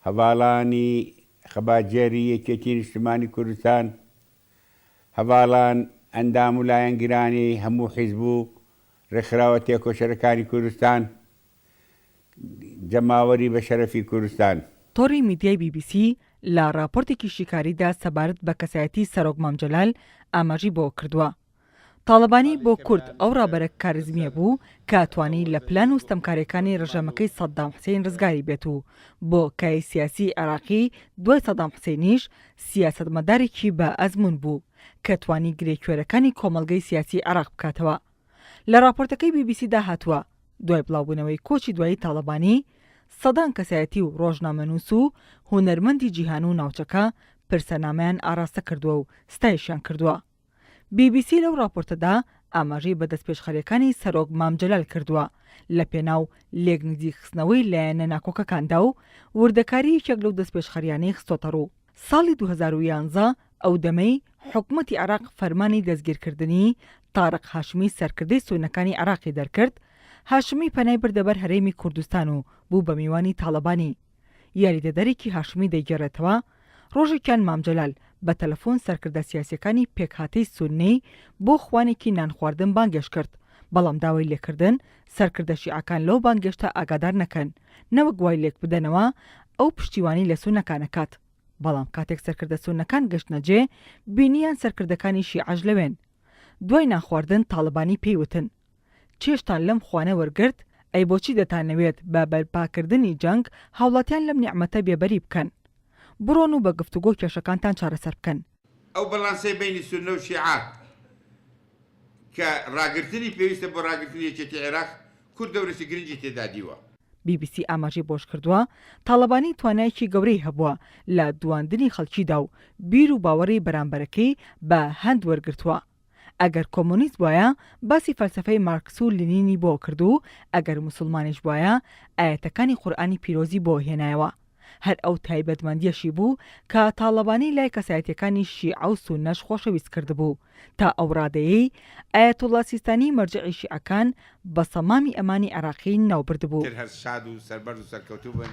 هەواڵانی خەباتجێری یەکێتی نیشتمانی کوردستان، هەواڵان ئەندام و لایەنگرانی هەموو حیزب و ڕێکخراوە تێکۆشەرەکانی کوردستان، جەماوەری بە شەرەفی کوردستان. تۆڕی میدیای BBC لە راپۆرتێکی شیکاریدا سەبارەت بە کەسایەتی سەرۆک مامجەلال ئاماژی بۆ کردووە. تاڵەبانی بۆ کورد ئەو ڕابەرە کارزمیە بوو کە توانی لە پلان و ستەمکارەکانی ڕژەمەکەی سەدام حوسێن ڕزگاری بێت و بۆ کای سیاسی عێراقی دوای سەدام حوسێنیش سیاسەتمەدارێکی بە ئەزمون بوو کە توانی گرێکوێرەکانی کۆمەڵگەی سیاسی عێراق بکاتەوە. لە راپۆرتەکەی BBC دا هاتووە دوای بڵاوبوونەوەی کۆچی دوایی تاڵەبانی، سەدان کەسایەتی و ڕۆژنامەنووس و هونەرمەندی جیهان و ناوچەکە پرسەنامەیان ئاراستە کردووە و ستایشیان کردووە. BBC لەو راپۆرتەدا ئاماژەی بە دەستپێشخەریەکانی سەرۆک مامجەلال کردووە لە پێناو لێک نزیکخستنەوەی لایەنە ناکۆکەکاندا و وردەکاری یەکێک لەو دەستپێشخەریانەی خستۆتە ڕوو. ساڵی 2011 ئەو دەمەی حکوومەتی عێراق فەرمانی دەستگیرکردنی تارق هاشمی سەرکردەی سوێنەکانی عێراقی دەرکرد. هاشمی پەنای بردەبەر هەرێمی کوردستان و بوو بە میوانی تاڵەبانی. یاریدەدەرێکی هاشمی دەیگەڕێتەوە. ڕۆژێکیان مامجەلال بە تەلەفۆن سەرکردە سیاسیەکانی پێکهاتەی سوننەی بۆ خوانێکی نان خواردن بانگێش کرد، بەڵام داوای لێکردن سەرکردە شیعەکان لەو بانگێشتە ئاگادار نەکەن، نەوەک وای لێک بدەنەوە ئەو پشتیوانی لە سونەکانەکات. بەڵام کاتێک سەرکردە سونەکان گەشتنەجێ بینیان سەرکردەکانی شیعەش لەوێن. دوای ناخواردن تاڵەبانی پێیوتن چێشتان لەم خوانە وەرگرت، ئەی بۆچی دەتانەوێت بە بەرپاکردنی جەنگ هاوڵاتیان لەم نیعمەتە بێبەری بکەن؟ بڕۆن و بە گفتوگۆ کێشەکانتان چارەسەر بکەن. ئەو بەڵانسەی بینی سونە و شیعات کە ڕاگررتنی پێویستە بۆ ڕاگررتنی یەکێتی عێراق کورد دەورەتی گرنگی تێدا دیوە. BBC ئاماژی بۆش کردووە تاڵەبانی توانایەکی گەورەی هەبووە لە دواندنی خەڵکیدا و بیر و باوەڕی بەرامبەرەکەی بە هەند وەرگرتووە. ئەگەر کۆمۆنیست وایە باسی فەلسەفەی مارکس و لینینی بۆ کردو، ئەگەر موسڵمانیش وایە ئاەتەکانی قورئانی پیرۆزی بۆ هێنایەوە. هەر ئەو تایبەتمەندیەشی بوو کە تاڵەبانی لای کەسایەتیەکانی شیعە و سونەش خۆشەویست کردبوو تا ئەو ڕادەیەی ئایەتوڵا سیستانی مەرجعی شیعەکان بە سەمامی ئەمانی عێراقی ناوبردبوو. هەر شاد و سەربەرز و سەرکەوتوو بن.